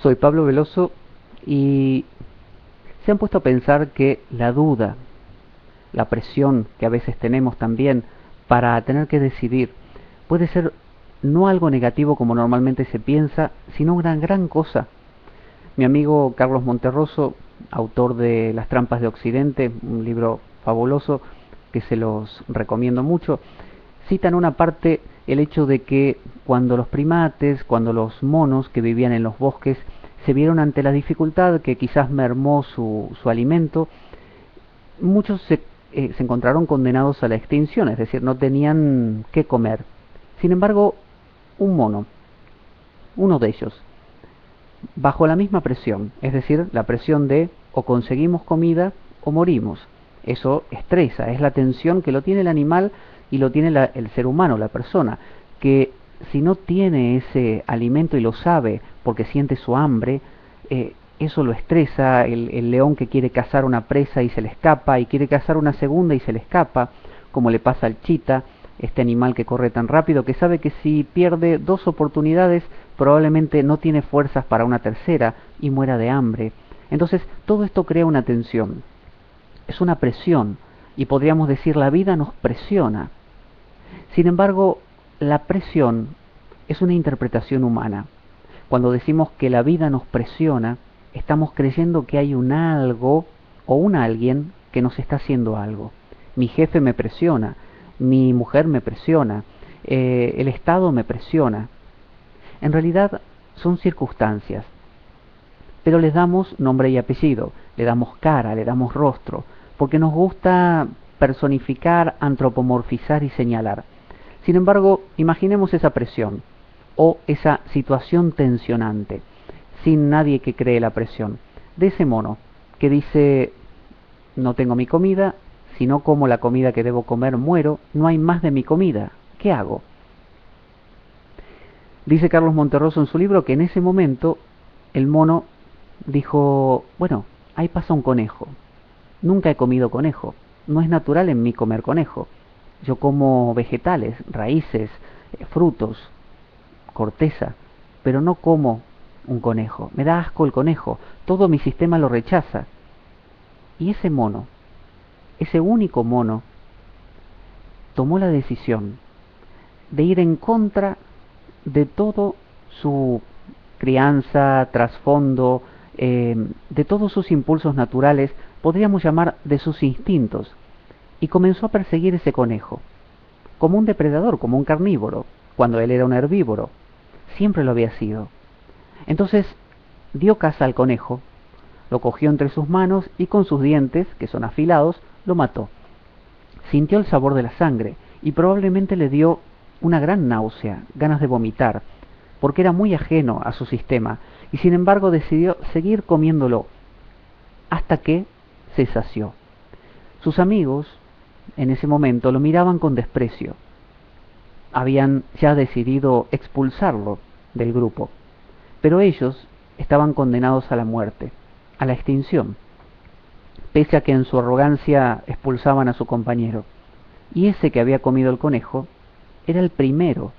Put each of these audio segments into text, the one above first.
Soy Pablo Veloso y se han puesto a pensar que la duda, la presión que a veces tenemos también para tener que decidir, puede ser no algo negativo como normalmente se piensa, sino una gran cosa. Mi amigo Carlos Monterroso, autor de Las trampas de Occidente, un libro fabuloso que se los recomiendo mucho, cita en una parte el hecho de que cuando los primates, cuando los monos que vivían en los bosques se vieron ante la dificultad que quizás mermó su alimento, muchos se encontraron condenados a la extinción, es decir, no tenían qué comer. Sin embargo, un mono, uno de ellos, bajo la misma presión, es decir, la presión de o conseguimos comida o morimos. Eso estresa, es la tensión que lo tiene el animal y lo tiene el ser humano, la persona, que si no tiene ese alimento y lo sabe porque siente su hambre, eso lo estresa. El león que quiere cazar una presa y se le escapa, y quiere cazar una segunda y se le escapa, como le pasa al chita, este animal que corre tan rápido, que sabe que si pierde dos oportunidades, probablemente no tiene fuerzas para una tercera y muera de hambre. Entonces, todo esto crea una tensión, es una presión, y podríamos decir la vida nos presiona. Sin embargo, la presión es una interpretación humana. Cuando decimos que la vida nos presiona, estamos creyendo que hay un algo o un alguien que nos está haciendo algo. Mi jefe me presiona, mi mujer me presiona, el Estado me presiona. En realidad son circunstancias, pero les damos nombre y apellido, le damos cara, le damos rostro, porque nos gusta personificar, antropomorfizar y señalar. Sin embargo, imaginemos esa presión o esa situación tensionante, sin nadie que cree la presión, de ese mono que dice: no tengo mi comida, si no como la comida que debo comer muero, no hay más de mi comida, ¿qué hago? Dice Carlos Monterroso en su libro que en ese momento el mono dijo: bueno, ahí pasa un conejo, nunca he comido conejo, no es natural en mí comer conejo, yo como vegetales, raíces, frutos, corteza, pero no como un conejo, me da asco el conejo, todo mi sistema lo rechaza. Y ese mono, ese único mono, tomó la decisión de ir en contra de todo su crianza, trasfondo, de todos sus impulsos naturales, podríamos llamar de sus instintos, y comenzó a perseguir ese conejo, como un depredador, como un carnívoro, cuando él era un herbívoro, siempre lo había sido. Entonces dio caza al conejo, lo cogió entre sus manos y con sus dientes, que son afilados, lo mató. Sintió el sabor de la sangre y probablemente le dio una gran náusea, ganas de vomitar, porque era muy ajeno a su sistema, y sin embargo decidió seguir comiéndolo hasta que se sació. Sus amigos en ese momento lo miraban con desprecio. Habían ya decidido expulsarlo del grupo, pero ellos estaban condenados a la muerte, a la extinción, pese a que en su arrogancia expulsaban a su compañero. Y ese que había comido el conejo era el primero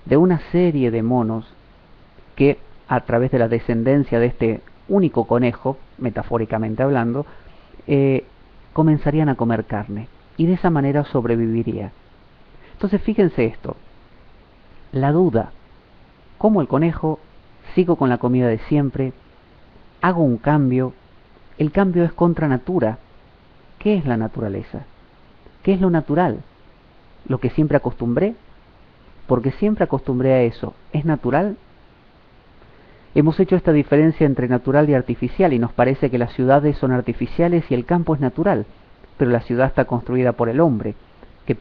de una serie de monos que, a través de la descendencia de este único conejo, metafóricamente hablando, comenzarían a comer carne, y de esa manera sobreviviría. Entonces fíjense esto, la duda: como el conejo, sigo con la comida de siempre, hago un cambio. El cambio es contra natura. ¿Qué es la naturaleza? ¿Qué es lo natural? ¿Lo que siempre acostumbré? Porque siempre acostumbré a eso. ¿Es natural? Hemos hecho esta diferencia entre natural y artificial, y nos parece que las ciudades son artificiales y el campo es natural, pero la ciudad está construida por el hombre, que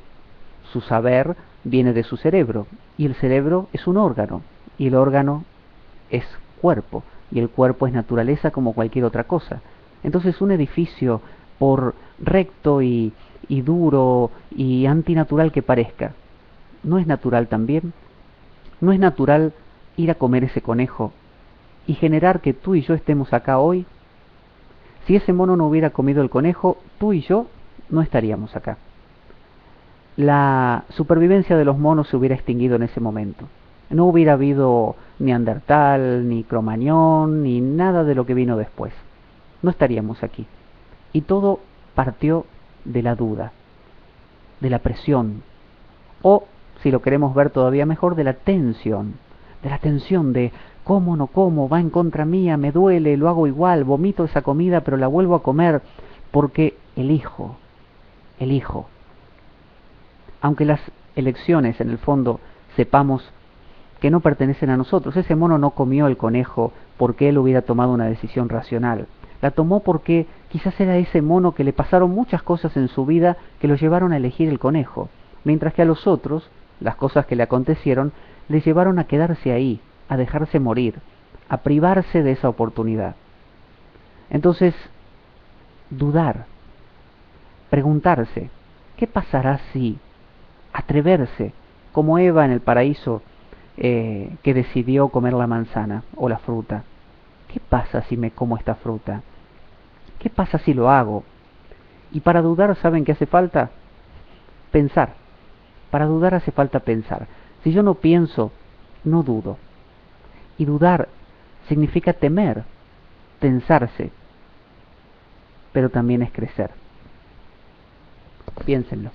su saber viene de su cerebro, y el cerebro es un órgano, y el órgano es cuerpo, y el cuerpo es naturaleza como cualquier otra cosa. Entonces un edificio, por recto y duro y antinatural que parezca, ¿no es natural también? ¿No es natural ir a comer ese conejo y generar que tú y yo estemos acá hoy? Si ese mono no hubiera comido el conejo, tú y yo no estaríamos acá. La supervivencia de los monos se hubiera extinguido en ese momento. No hubiera habido Neandertal, ni Cromañón, ni nada de lo que vino después. No estaríamos aquí. Y todo partió de la duda, de la presión, o, si lo queremos ver todavía mejor, de la tensión de cómo no como, va en contra mía, me duele, lo hago igual, vomito esa comida, pero la vuelvo a comer, porque elijo. Aunque las elecciones, en el fondo, sepamos que no pertenecen a nosotros. Ese mono no comió el conejo porque él hubiera tomado una decisión racional. La tomó porque quizás era ese mono que le pasaron muchas cosas en su vida que lo llevaron a elegir el conejo, mientras que a los otros, las cosas que le acontecieron, le llevaron a quedarse ahí, a dejarse morir, a privarse de esa oportunidad. Entonces, dudar, preguntarse, ¿qué pasará si? Atreverse, como Eva en el paraíso, que decidió comer la manzana o la fruta. ¿Qué pasa si me como esta fruta? ¿Qué pasa si lo hago? Y para dudar, ¿saben qué hace falta? Pensar. Para dudar hace falta pensar. Si yo no pienso, no dudo. Y dudar significa temer, tensarse, pero también es crecer. Piénsenlo.